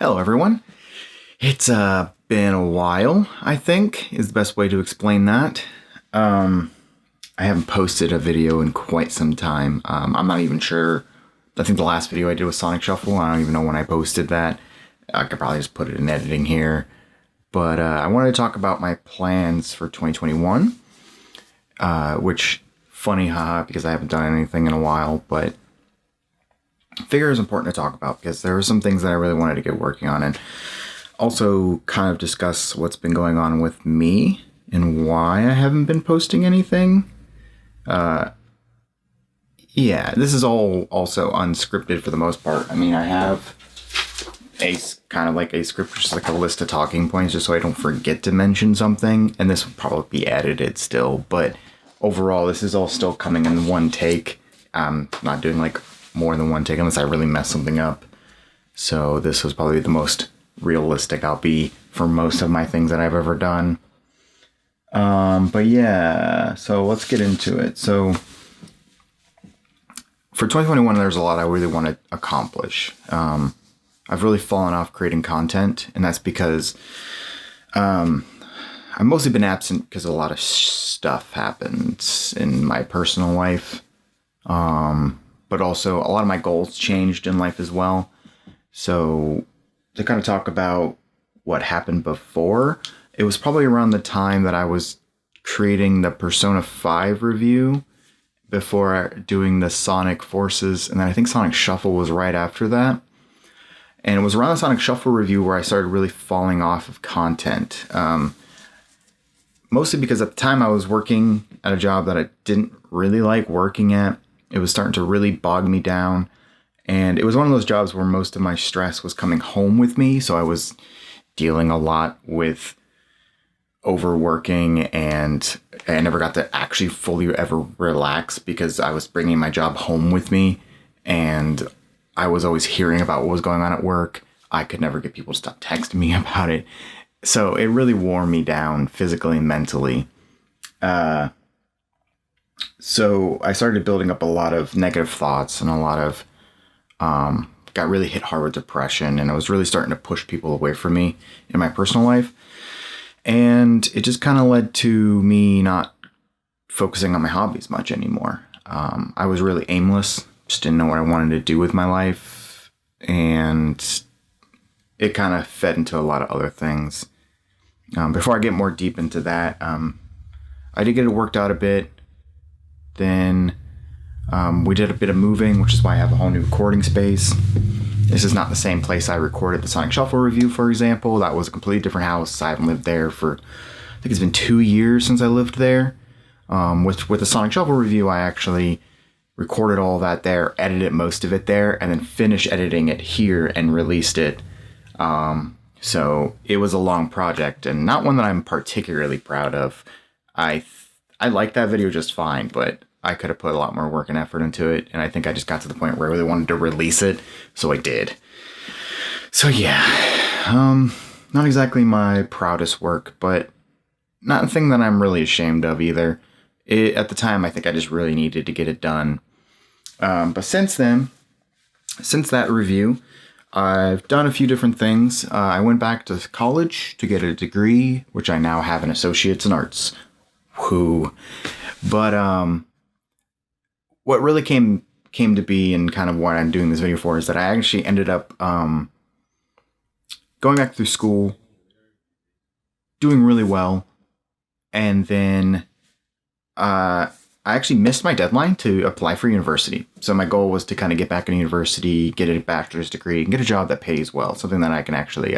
Hello, everyone. It's been a while, I think, is the best way to explain that. I haven't posted a video in quite some time. I'm not even sure. I think the last video I did was Sonic Shuffle. I don't even know when I posted that. I could probably just put it in editing here. But I wanted to talk about my plans for 2021, which, funny, haha, because I haven't done anything in a while, but I figure it's important to talk about because there are some things that I really wanted to get working on, and also kind of discuss what's been going on with me and why I haven't been posting anything. Yeah, this is all also unscripted for the most part. I mean, I have a kind of like a script, just like a list of talking points, just so I don't forget to mention something, and this will probably be edited still, but overall, this is all still coming in one take. I'm not doing like more than one take unless I really mess something up. So this was probably the most realistic I'll be for most of my things that I've ever done. But yeah, so let's get into it. So for 2021, there's a lot I really want to accomplish. I've really fallen off creating content, and that's because I've mostly been absent because a lot of stuff happens in my personal life. But also a lot of my goals changed in life as well. So to kind of talk about what happened before, it was probably around the time that I was creating the Persona 5 review before doing the Sonic Forces. And then I think Sonic Shuffle was right after that. And it was around the Sonic Shuffle review where I started really falling off of content. Mostly because at the time I was working at a job that I didn't really like working at. It was starting to really bog me down. And it was one of those jobs where most of my stress was coming home with me. So I was dealing a lot with overworking, and I never got to actually fully ever relax because I was bringing my job home with me. And I was always hearing about what was going on at work. I could never get people to stop texting me about it. So it really wore me down physically and mentally. So I started building up a lot of negative thoughts and a lot of, got really hit hard with depression, and I was really starting to push people away from me in my personal life. And it just kind of led to me not focusing on my hobbies much anymore. I was really aimless, just didn't know what I wanted to do with my life. And it kind of fed into a lot of other things. Before I get more deep into that, I did get it worked out a bit. Then we did a bit of moving, which is why I have a whole new recording space. This is not the same place I recorded the Sonic Shuffle review, for example. That was a completely different house. I haven't lived there for, I think it's been 2 years since I lived there. With the Sonic Shuffle review, I actually recorded all that there, edited most of it there, and then finished editing it here and released it. So it was a long project, and not one that I'm particularly proud of. I liked that video just fine, but I could have put a lot more work and effort into it, and I think I just got to the point where I really wanted to release it, so I did. So yeah, not exactly my proudest work, but not a thing that I'm really ashamed of either. At the time, I think I just really needed to get it done. But since then, since that review, I've done a few different things. I went back to college to get a degree, which I now have an associate's in arts. Whoo. But what really came to be, and kind of what I'm doing this video for, is that I actually ended up going back through school, doing really well, and then I actually missed my deadline to apply for university. So my goal was to kind of get back into university, get a bachelor's degree, and get a job that pays well, something that I can actually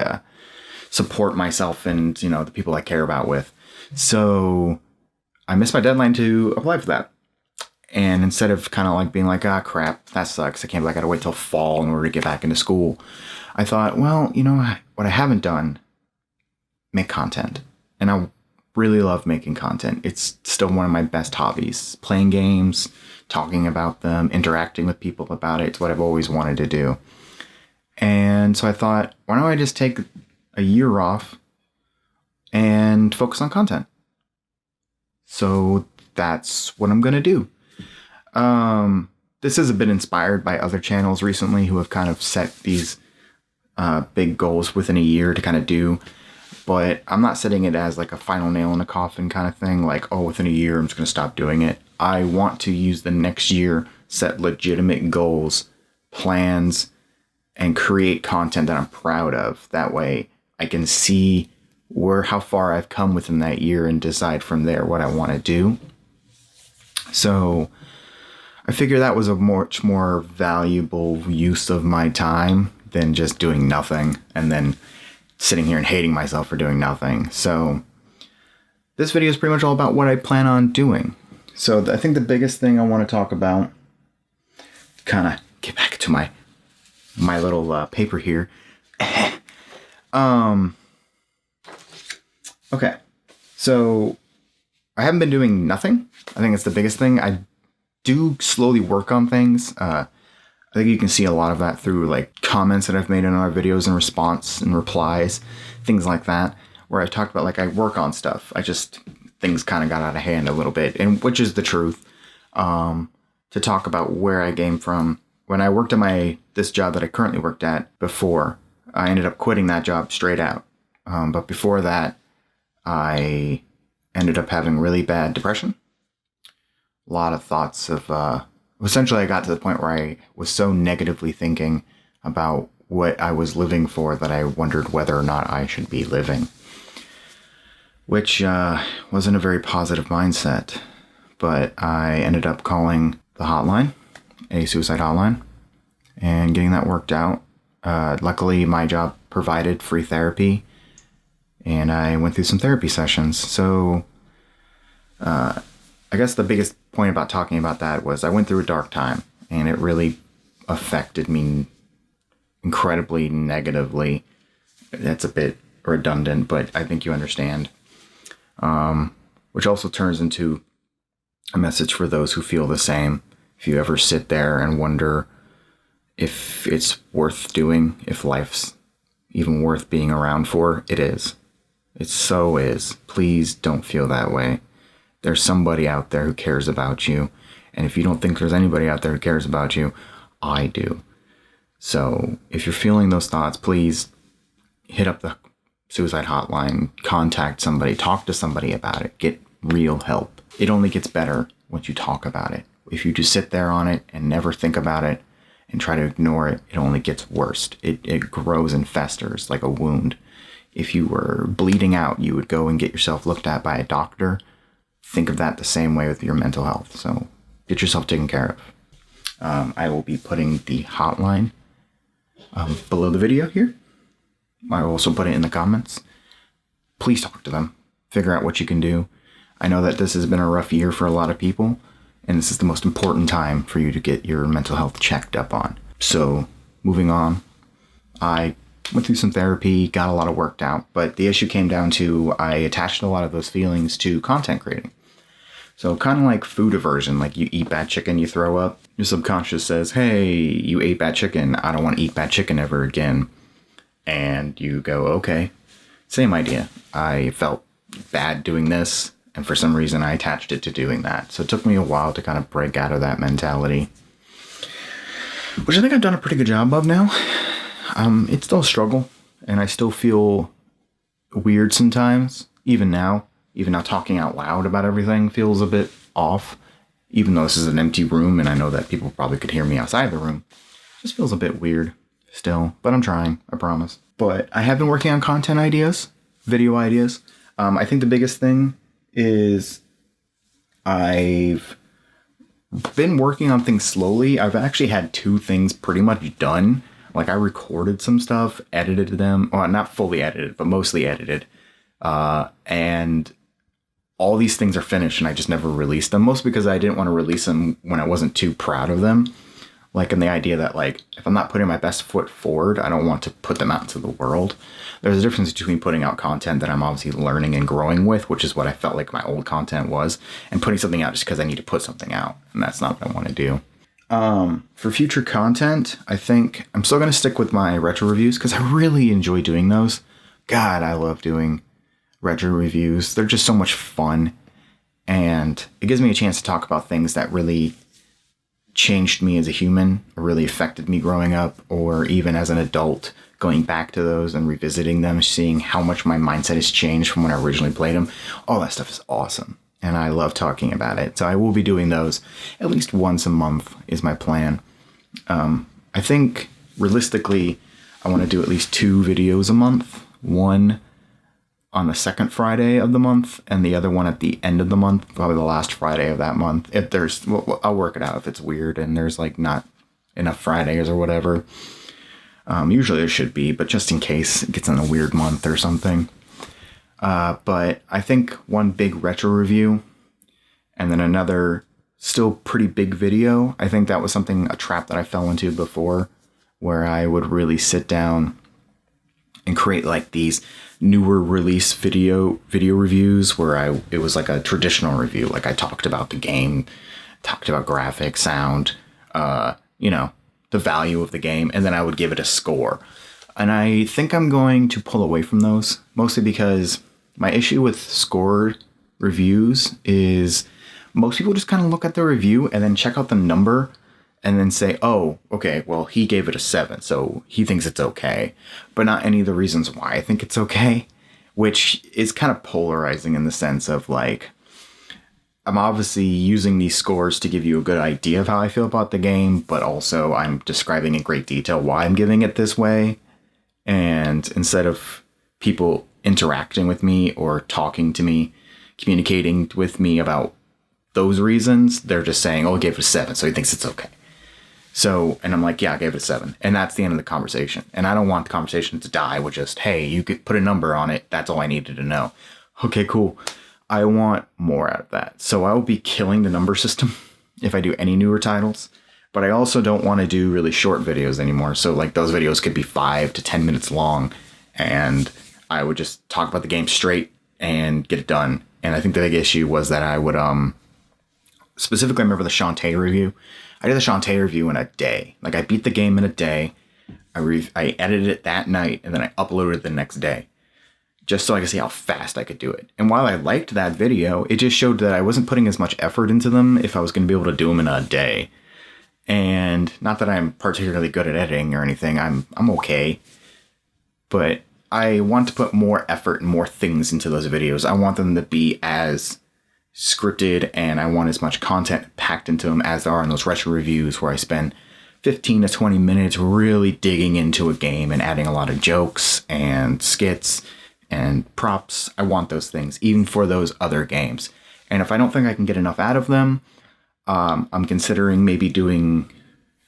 support myself and, you know, the people I care about with. So I missed my deadline to apply for that. And instead of kind of like being like, ah, crap, that sucks, I gotta wait till fall in order to get back into school, I thought, well, you know what I haven't done? Make content. And I really love making content. It's still one of my best hobbies. Playing games, talking about them, interacting with people about it. It's what I've always wanted to do. And so I thought, why don't I just take a year off and focus on content? So that's what I'm going to do. This has been inspired by other channels recently who have kind of set these big goals within a year to kind of do. But I'm not setting it as like a final nail in the coffin kind of thing. Like, oh, within a year, I'm just going to stop doing it. I want to use the next year, set legitimate goals, plans, and create content that I'm proud of. That way I can see how far I've come within that year and decide from there what I want to do. So I figure that was a much more valuable use of my time than just doing nothing and then sitting here and hating myself for doing nothing. So this video is pretty much all about what I plan on doing. So I think the biggest thing I want to talk about, kind of get back to my little paper here. Okay, so I haven't been doing nothing. I think it's the biggest thing. I do slowly work on things. I think you can see a lot of that through like comments that I've made in our videos and response and replies, things like that, where I've talked about like I work on stuff. Things kind of got out of hand a little bit, and which is the truth. To talk about where I came from. When I worked at this job that I currently worked at before, I ended up quitting that job straight out. But before that, I ended up having really bad depression. A lot of thoughts of, essentially I got to the point where I was so negatively thinking about what I was living for that I wondered whether or not I should be living. Which wasn't a very positive mindset. But I ended up calling the hotline, a suicide hotline, and getting that worked out. Luckily, my job provided free therapy, and I went through some therapy sessions. So I guess the biggest point about talking about that was I went through a dark time, and it really affected me incredibly negatively. That's a bit redundant, but I think you understand. Which also turns into a message for those who feel the same. If you ever sit there and wonder if it's worth doing, if life's even worth being around for, it is. It so is. Please don't feel that way. There's somebody out there who cares about you. And if you don't think there's anybody out there who cares about you, I do. So if you're feeling those thoughts, please hit up the suicide hotline, contact somebody, talk to somebody about it, get real help. It only gets better once you talk about it. If you just sit there on it and never think about it and try to ignore it, it only gets worse. It grows and festers like a wound. If you were bleeding out, you would go and get yourself looked at by a doctor. Think of that the same way with your mental health. So get yourself taken care of. I will be putting the hotline below the video here. I will also put it in the comments. Please talk to them. Figure out what you can do. I know that this has been a rough year for a lot of people, and this is the most important time for you to get your mental health checked up on. So, moving on, I went through some therapy, got a lot of worked out, but the issue came down to I attached a lot of those feelings to content creating. So, kind of like food aversion, like you eat bad chicken, you throw up. Your subconscious says, hey, you ate bad chicken, I don't want to eat bad chicken ever again. And you go, okay, same idea. I felt bad doing this, and for some reason I attached it to doing that. So it took me a while to kind of break out of that mentality, which I think I've done a pretty good job of now. It's still a struggle, and I still feel weird sometimes. Even now talking out loud about everything feels a bit off, even though this is an empty room, and I know that people probably could hear me outside the room. It just feels a bit weird still, but I'm trying, I promise. But I have been working on content ideas, video ideas. I think the biggest thing is I've been working on things slowly. I've actually had 2 things pretty much done. Like I recorded some stuff, edited them, well, not fully edited, but mostly edited. And all these things are finished, and I just never released them, mostly because I didn't want to release them when I wasn't too proud of them. Like in the idea that like, if I'm not putting my best foot forward, I don't want to put them out into the world. There's a difference between putting out content that I'm obviously learning and growing with, which is what I felt like my old content was, and putting something out just because I need to put something out. And that's not what I want to do. For future content, I think I'm still going to stick with my retro reviews because I really enjoy doing those. God, I love doing retro reviews. They're just so much fun. And it gives me a chance to talk about things that really changed me as a human, or really affected me growing up, or even as an adult going back to those and revisiting them, seeing how much my mindset has changed from when I originally played them. All that stuff is awesome, and I love talking about it. So I will be doing those at least once a month is my plan. I think realistically, I want to do at least 2 videos a month. One on the second Friday of the month, and the other one at the end of the month, probably the last Friday of that month. If there's, well, I'll work it out if it's weird and there's like not enough Fridays or whatever. Usually there should be, but just in case it gets in a weird month or something. But I think one big retro review and then another still pretty big video. I think that was a trap that I fell into before, where I would really sit down and create like these newer release video reviews where it was like a traditional review. Like I talked about the game, talked about graphics, sound, the value of the game, and then I would give it a score. And I think I'm going to pull away from those, mostly because my issue with scored reviews is most people just kind of look at the review and then check out the number and then say, oh, okay, well, he gave it a 7, so he thinks it's okay, but not any of the reasons why I think it's okay, which is kind of polarizing in the sense of like, I'm obviously using these scores to give you a good idea of how I feel about the game, but also I'm describing in great detail why I'm giving it this way. And instead of people interacting with me or talking to me, communicating with me about those reasons, they're just saying, oh, he gave it a 7, so he thinks it's okay. So, and I'm like, yeah, I gave it a 7. And that's the end of the conversation. And I don't want the conversation to die with just, hey, you could put a number on it. That's all I needed to know. Okay, cool. I want more out of that. So I will be killing the number system if I do any newer titles. But I also don't want to do really short videos anymore. So like those videos could be 5 to 10 minutes long. And I would just talk about the game straight and get it done. And I think the big issue was that I would, specifically I remember the Shantae review. I did the Shantae review in a day. Like I beat the game in a day. I edited it that night and then I uploaded it the next day, just so I could see how fast I could do it. And while I liked that video, it just showed that I wasn't putting as much effort into them if I was going to be able to do them in a day. And not that I'm particularly good at editing or anything. I'm okay. But I want to put more effort and more things into those videos. I want them to be as scripted and I want as much content packed into them as there are in those retro reviews where I spend 15 to 20 minutes really digging into a game and adding a lot of jokes and skits and props. I want those things, even for those other games. And if I don't think I can get enough out of them, I'm considering maybe doing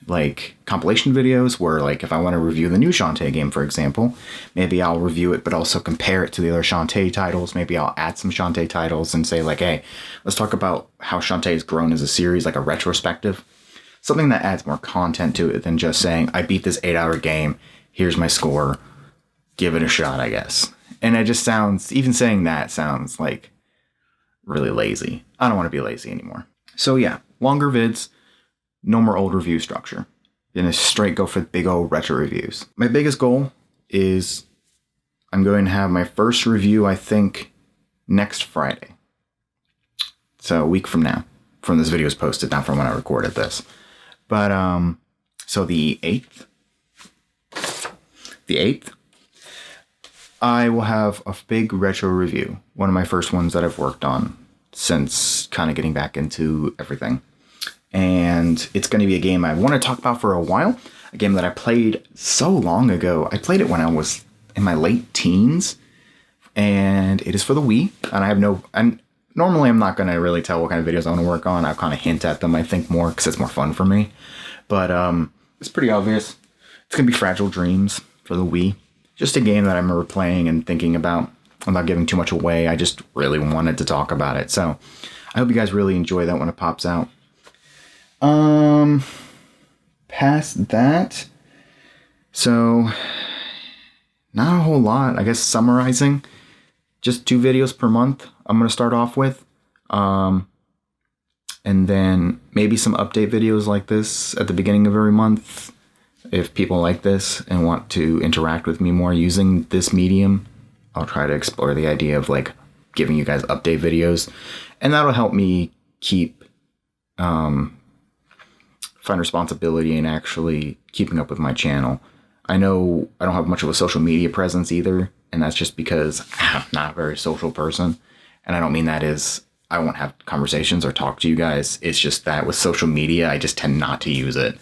like compilation videos where like if I want to review the new Shantae game, for example, maybe I'll review it, but also compare it to the other Shantae titles. Maybe I'll add some Shantae titles and say like, hey, let's talk about how Shantae has grown as a series, like a retrospective. Something that adds more content to it than just saying, I beat this 8-hour game, here's my score, give it a shot, I guess. And it just sounds, even saying that sounds like really lazy. I don't want to be lazy anymore. So yeah, longer vids, no more old review structure. Gonna straight go for big old retro reviews. My biggest goal is I'm going to have my first review, I think, next Friday. So a week from now, from this video is posted, not from when I recorded this. But, so the 8th, I will have a big retro review. One of my first ones that I've worked on since kind of getting back into everything. And it's going to be a game I want to talk about for a while. A game that I played so long ago. I played it when I was in my late teens. And it is for the Wii. And I have no... And normally I'm not going to really tell what kind of videos I want to work on. I'll kind of hint at them, I think, more because it's more fun for me. But it's pretty obvious. It's going to be Fragile Dreams for the Wii. Just a game that I remember playing and thinking about. I'm not giving too much away. I just really wanted to talk about it. So I hope you guys really enjoy that when it pops out. Past that, so not a whole lot. I guess summarizing, just 2 videos per month I'm going to start off with. And then maybe some update videos like this at the beginning of every month. If people like this and want to interact with me more using this medium, I'll try to explore the idea of like giving you guys update videos, and that'll help me keep find responsibility in actually keeping up with my channel. I know I don't have much of a social media presence either, and that's just because I'm not a very social person. And I don't mean that as I won't have conversations or talk to you guys. It's just that with social media, I just tend not to use it.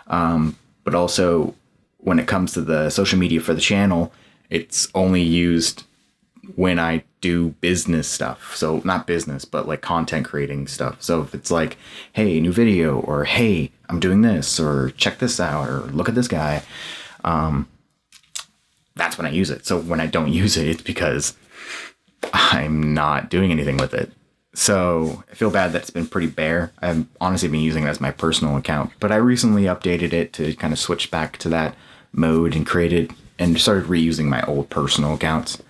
But also, when it comes to the social media for the channel, it's only used when I do business stuff. So not business, but like content creating stuff. So if it's like, hey, new video, or hey, I'm doing this, or check this out, or look at this guy, that's when I use it. So when I don't use it, it's because I'm not doing anything with it. So I feel bad that it's been pretty bare. I've honestly been using it as my personal account, but I recently updated it to kind of switch back to that mode and created and started reusing my old personal accounts.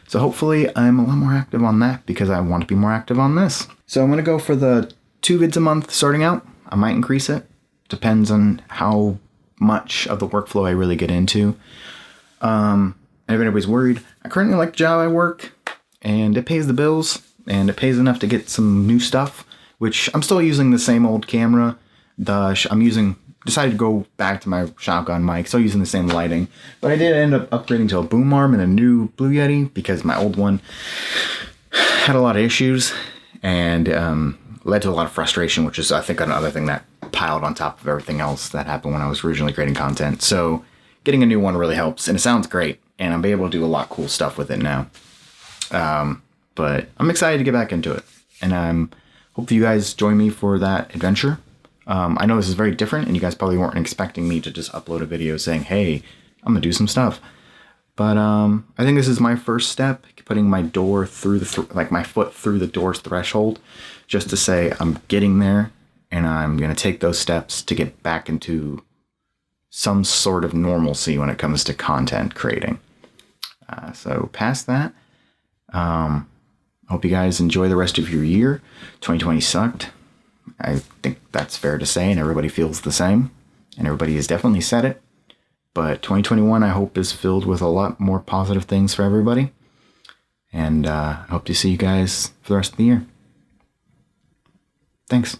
So hopefully I'm a lot more active on that because I want to be more active on this. So I'm going to go for the 2 vids a month starting out. I might increase it. Depends on how much of the workflow I really get into. And if anybody's worried, I currently like the job I work, and it pays the bills, and it pays enough to get some new stuff, which I'm still using the same old camera. Decided to go back to my shotgun mic, still using the same lighting, but I did end up upgrading to a boom arm and a new Blue Yeti because my old one had a lot of issues and led to a lot of frustration, which is, I think, another thing that piled on top of everything else that happened when I was originally creating content. So getting a new one really helps, and it sounds great, and I'm able to do a lot of cool stuff with it now. But I'm excited to get back into it, and hope you guys join me for that adventure. I know this is very different, and you guys probably weren't expecting me to just upload a video saying, hey, I'm gonna do some stuff. But I think this is my first step, putting my door through my foot through the door's threshold, just to say I'm getting there, and I'm gonna take those steps to get back into some sort of normalcy when it comes to content creating. So past that, hope you guys enjoy the rest of your year. 2020 sucked. I think that's fair to say, and everybody feels the same, and everybody has definitely said it. But 2021, I hope, is filled with a lot more positive things for everybody. And I hope to see you guys for the rest of the year. Thanks.